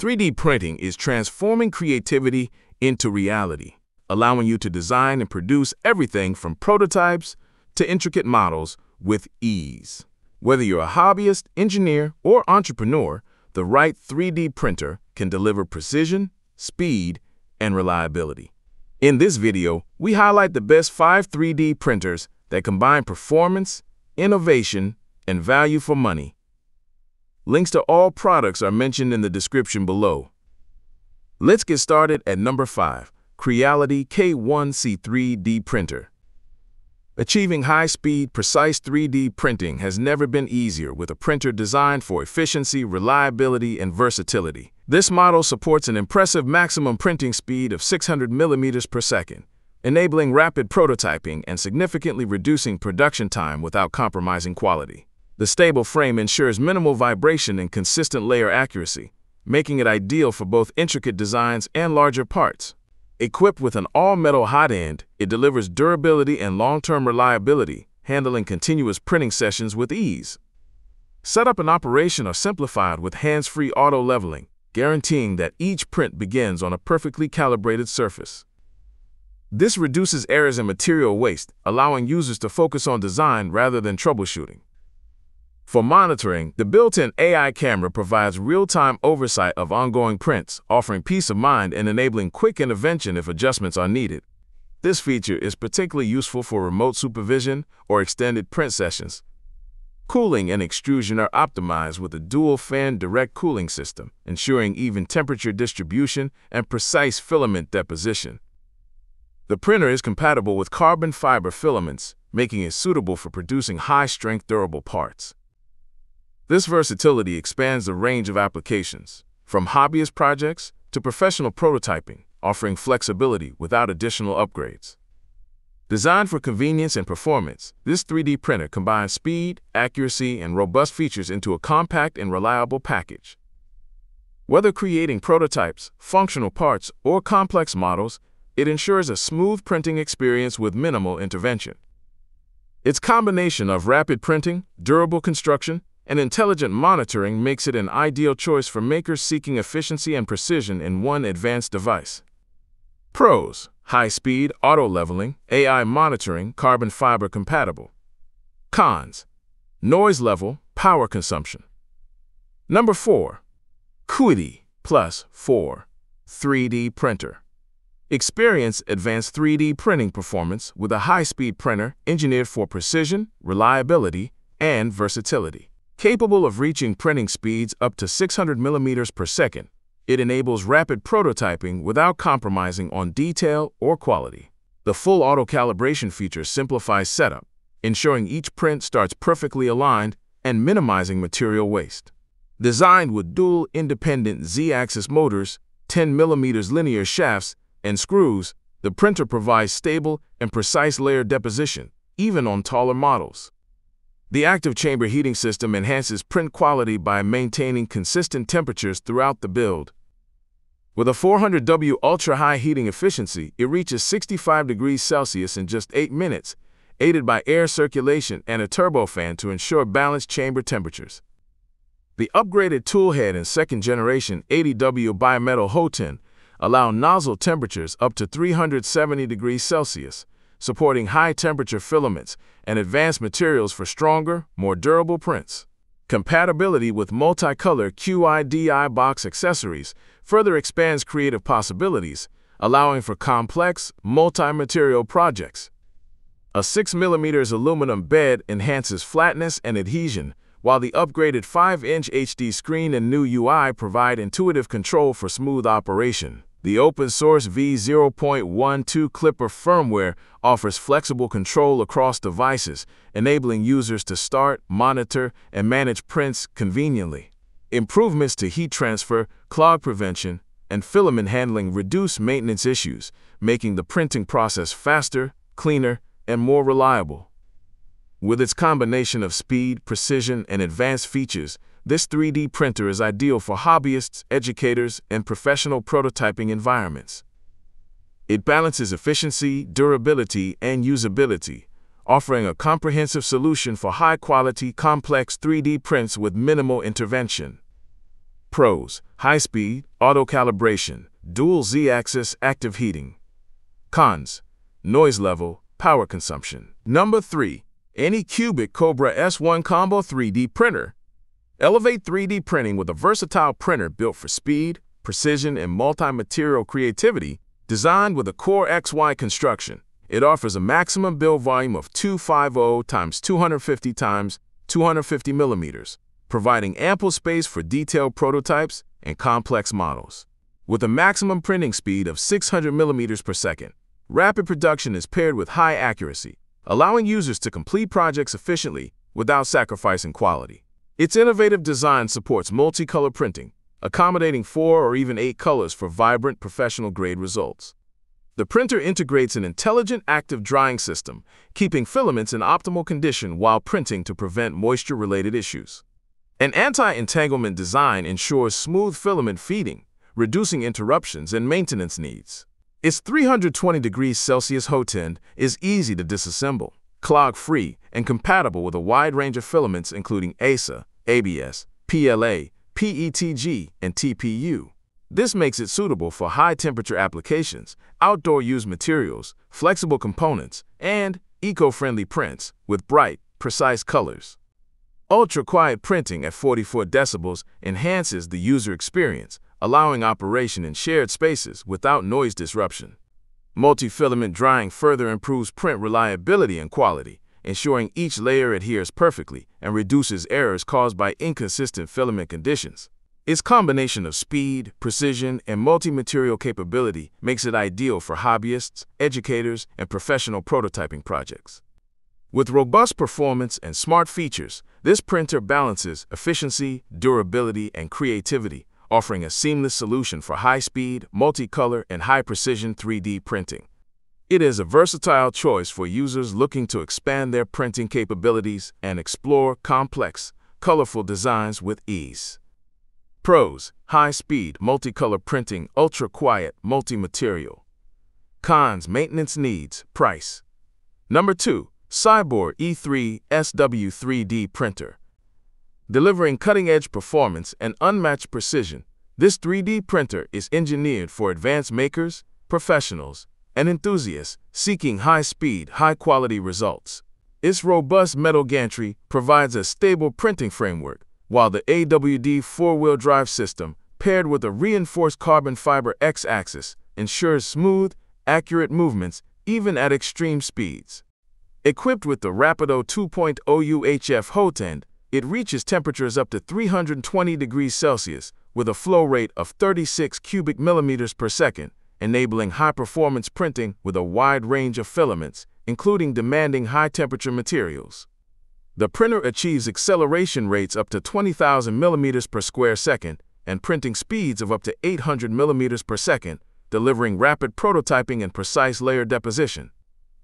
3D printing is transforming creativity into reality, allowing you to design and produce everything from prototypes to intricate models with ease. Whether you're a hobbyist, engineer, or entrepreneur, the right 3D printer can deliver precision, speed, and reliability. In this video, we highlight the best 5 3D printers that combine performance, innovation, and value for money. Links to all products are mentioned in the description below. Let's get started at number 5, Creality K1C 3D printer. Achieving high-speed, precise 3D printing has never been easier with a printer designed for efficiency, reliability, and versatility. This model supports an impressive maximum printing speed of 600 millimeters per second, enabling rapid prototyping and significantly reducing production time without compromising quality. The stable frame ensures minimal vibration and consistent layer accuracy, making it ideal for both intricate designs and larger parts. Equipped with an all-metal hot end, it delivers durability and long-term reliability, handling continuous printing sessions with ease. Setup and operation are simplified with hands-free auto-leveling, guaranteeing that each print begins on a perfectly calibrated surface. This reduces errors and material waste, allowing users to focus on design rather than troubleshooting. For monitoring, the built-in AI camera provides real-time oversight of ongoing prints, offering peace of mind and enabling quick intervention if adjustments are needed. This feature is particularly useful for remote supervision or extended print sessions. Cooling and extrusion are optimized with a dual-fan direct cooling system, ensuring even temperature distribution and precise filament deposition. The printer is compatible with carbon fiber filaments, making it suitable for producing high-strength durable parts. This versatility expands the range of applications, from hobbyist projects to professional prototyping, offering flexibility without additional upgrades. Designed for convenience and performance, this 3D printer combines speed, accuracy, and robust features into a compact and reliable package. Whether creating prototypes, functional parts, or complex models, it ensures a smooth printing experience with minimal intervention. Its combination of rapid printing, durable construction, and intelligent monitoring makes it an ideal choice for makers seeking efficiency and precision in one advanced device. Pros: high-speed, auto-leveling, AI monitoring, carbon fiber compatible. Cons: noise level, power consumption. Number 4. Qidi Plus 4 3D printer. Experience advanced 3D printing performance with a high-speed printer engineered for precision, reliability, and versatility. Capable of reaching printing speeds up to 600 millimeters per second, it enables rapid prototyping without compromising on detail or quality. The full auto-calibration feature simplifies setup, ensuring each print starts perfectly aligned and minimizing material waste. Designed with dual independent Z-axis motors, 10 millimeters linear shafts, and screws, the printer provides stable and precise layer deposition, even on taller models. The active chamber heating system enhances print quality by maintaining consistent temperatures throughout the build. With a 400W ultra-high heating efficiency, it reaches 65 degrees Celsius in just 8 minutes, aided by air circulation and a turbofan to ensure balanced chamber temperatures. The upgraded toolhead and second-generation 80W bimetal hot-end allow nozzle temperatures up to 370 degrees Celsius, supporting high-temperature filaments and advanced materials for stronger, more durable prints. Compatibility with multicolor Qidi box accessories further expands creative possibilities, allowing for complex, multi-material projects. A 6mm aluminum bed enhances flatness and adhesion, while the upgraded 5-inch HD screen and new UI provide intuitive control for smooth operation. The open-source v0.12 Clipper firmware offers flexible control across devices, enabling users to start, monitor, and manage prints conveniently. Improvements to heat transfer, clog prevention, and filament handling reduce maintenance issues, making the printing process faster, cleaner, and more reliable. With its combination of speed, precision, and advanced features, this 3D printer is ideal for hobbyists, educators, and professional prototyping environments. It balances efficiency, durability, and usability, offering a comprehensive solution for high-quality, complex 3D prints with minimal intervention. Pros: high speed, auto calibration, dual Z-axis active heating. Cons: noise level, power consumption. Number 3. Anycubic Kobra S1 Combo 3D Printer. Elevate 3D printing with a versatile printer built for speed, precision, and multi-material creativity. Designed with a Core XY construction, it offers a maximum build volume of 250 x 250 x 250 millimeters, providing ample space for detailed prototypes and complex models. With a maximum printing speed of 600 millimeters per second, rapid production is paired with high accuracy, allowing users to complete projects efficiently without sacrificing quality. Its innovative design supports multicolor printing, accommodating 4 or even 8 colors for vibrant, professional-grade results. The printer integrates an intelligent active drying system, keeping filaments in optimal condition while printing to prevent moisture-related issues. An anti-entanglement design ensures smooth filament feeding, reducing interruptions and maintenance needs. Its 320 degrees Celsius hot end is easy to disassemble, clog-free, and compatible with a wide range of filaments including ASA, ABS, PLA, PETG, and TPU. This makes it suitable for high-temperature applications, outdoor-use materials, flexible components, and eco-friendly prints with bright, precise colors. Ultra-quiet printing at 44 decibels enhances the user experience, allowing operation in shared spaces without noise disruption. Multi-filament drying further improves print reliability and quality, ensuring each layer adheres perfectly and reduces errors caused by inconsistent filament conditions. Its combination of speed, precision, and multi-material capability makes it ideal for hobbyists, educators, and professional prototyping projects. With robust performance and smart features, this printer balances efficiency, durability, and creativity, offering a seamless solution for high-speed, multicolor, and high-precision 3D printing. It is a versatile choice for users looking to expand their printing capabilities and explore complex, colorful designs with ease. Pros: high-speed, multicolor printing, ultra-quiet, multi-material. Cons: maintenance needs, price. Number 2. Siboor E3-SW 3D Printer. Delivering cutting-edge performance and unmatched precision, this 3D printer is engineered for advanced makers, professionals, and enthusiasts seeking high-speed, high-quality results. Its robust metal gantry provides a stable printing framework, while the AWD 4-wheel drive system, paired with a reinforced carbon fiber X-axis, ensures smooth, accurate movements even at extreme speeds. Equipped with the Rapido 2.0 UHF hot end, it reaches temperatures up to 320 degrees Celsius with a flow rate of 36 cubic millimeters per second, enabling high-performance printing with a wide range of filaments, including demanding high-temperature materials. The printer achieves acceleration rates up to 20,000 millimeters per square second and printing speeds of up to 800 millimeters per second, delivering rapid prototyping and precise layer deposition.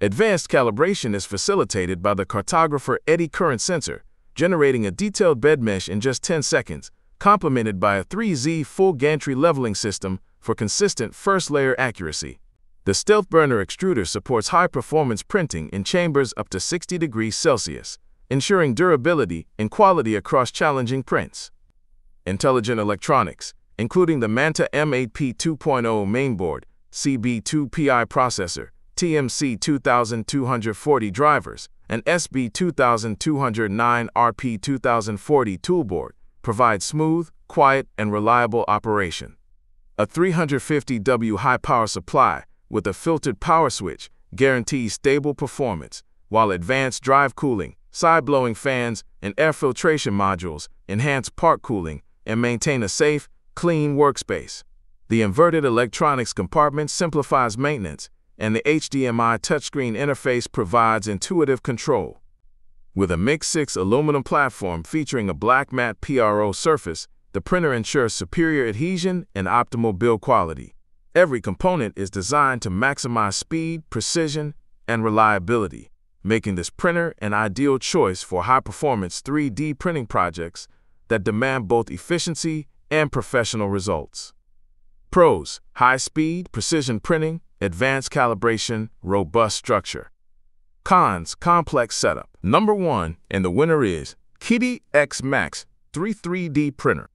Advanced calibration is facilitated by the cartographer eddy current sensor, generating a detailed bed mesh in just 10 seconds, complemented by a 3Z full gantry leveling system for consistent first-layer accuracy. The Stealth Burner extruder supports high-performance printing in chambers up to 60 degrees Celsius, ensuring durability and quality across challenging prints. Intelligent electronics, including the Manta M8P 2.0 mainboard, CB2PI processor, TMC 2240 drivers, and SB 2209 RP 2040 toolboard, provide smooth, quiet, and reliable operation. A 350W high-power supply with a filtered power switch guarantees stable performance, while advanced drive cooling, side-blowing fans, and air filtration modules enhance part cooling and maintain a safe, clean workspace. The inverted electronics compartment simplifies maintenance, and the HDMI touchscreen interface provides intuitive control. With a Mix-6 aluminum platform featuring a black matte PRO surface, the printer ensures superior adhesion and optimal build quality. Every component is designed to maximize speed, precision, and reliability, making this printer an ideal choice for high-performance 3D printing projects that demand both efficiency and professional results. Pros: high speed, precision printing, advanced calibration, robust structure. Cons: complex setup. Number 1, and the winner is Qidi X-Max 3D Printer.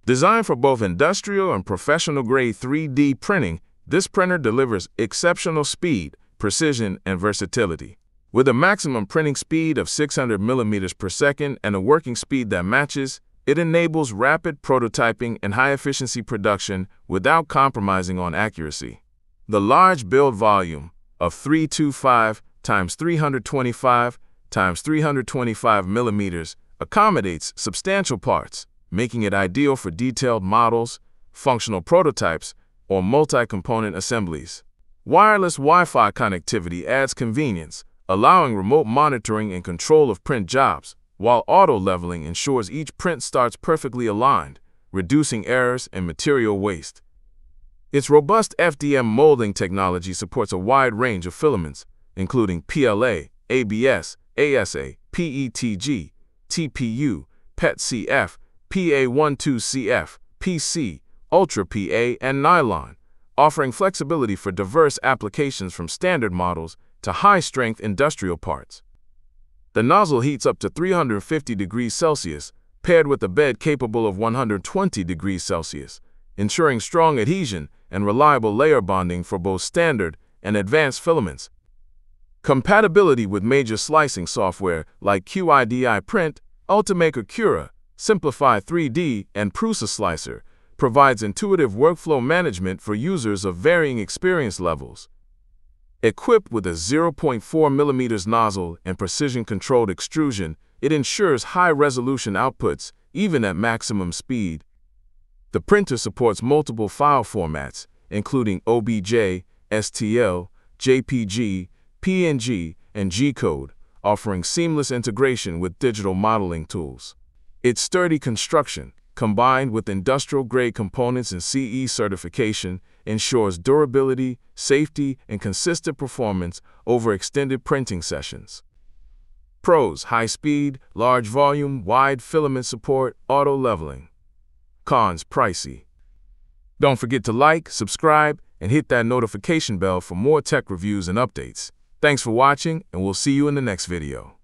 Designed for both industrial and professional-grade 3D printing, this printer delivers exceptional speed, precision, and versatility. With a maximum printing speed of 600 millimeters per second and a working speed that matches, it enables rapid prototyping and high-efficiency production without compromising on accuracy. The large build volume of 325 x 325 x 325 millimeters accommodates substantial parts, making it ideal for detailed models, functional prototypes, or multi-component assemblies. Wireless Wi-Fi connectivity adds convenience, allowing remote monitoring and control of print jobs, while auto-leveling ensures each print starts perfectly aligned, reducing errors and material waste. Its robust FDM molding technology supports a wide range of filaments, including PLA, ABS, ASA, PETG, TPU, PETCF, PA12CF, PC, Ultra PA, and nylon, offering flexibility for diverse applications from standard models to high-strength industrial parts. The nozzle heats up to 350 degrees Celsius, paired with a bed capable of 120 degrees Celsius, ensuring strong adhesion and reliable layer bonding for both standard and advanced filaments. Compatibility with major slicing software like Qidi Print, Ultimaker Cura, Simplify 3D, and Prusa Slicer provides intuitive workflow management for users of varying experience levels. Equipped with a 0.4 mm nozzle and precision-controlled extrusion, it ensures high-resolution outputs even at maximum speed. The printer supports multiple file formats, including OBJ, STL, JPG, PNG, and G-code, offering seamless integration with digital modeling tools. Its sturdy construction, combined with industrial-grade components and CE certification, ensures durability, safety, and consistent performance over extended printing sessions. Pros: high speed, large volume, wide filament support, auto-leveling. Cons: pricey. Don't forget to like, subscribe, and hit that notification bell for more tech reviews and updates. Thanks for watching, and we'll see you in the next video.